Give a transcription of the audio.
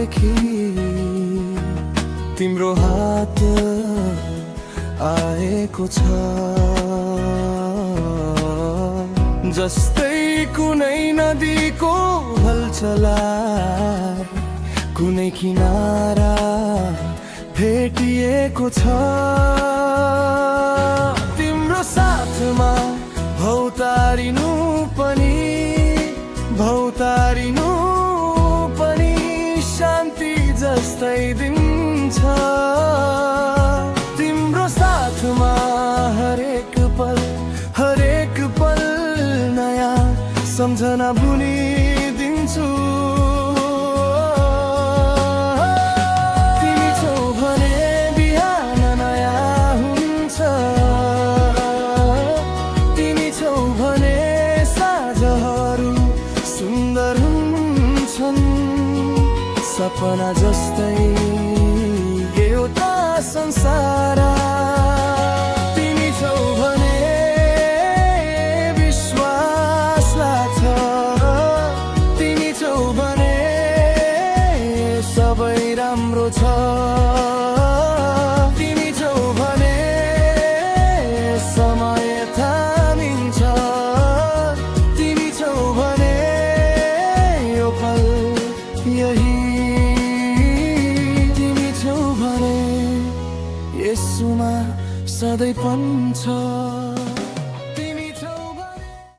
देखि तिम्रो हात आएको छ, जस्तै कुनै नदीको हलचलाई कुनै किनारा भेटिएको छ। तिम्रो साथमा भौतारिनु पनि शान्ति जस्तै दिन्छ। तिम्रो साथमा हरेक पल नयाँ सम्झना बुनिदिन्छु। तिमी छौ भने बिहान नयाँ हुन्छ, तिमी छौ भने साँझहरू सुन्दर हुन्छन्। सपना जस्तै एउटा संसार तिमी छौ भने विश्वास लाग्छ। तिमी छौ भने सबै राम्रो छ। तिमी छौ भने समय थामिन्छ। तिमी छौ भने यो पल यही। तिमी छौ भने यसुमा सधैँ पनि छ।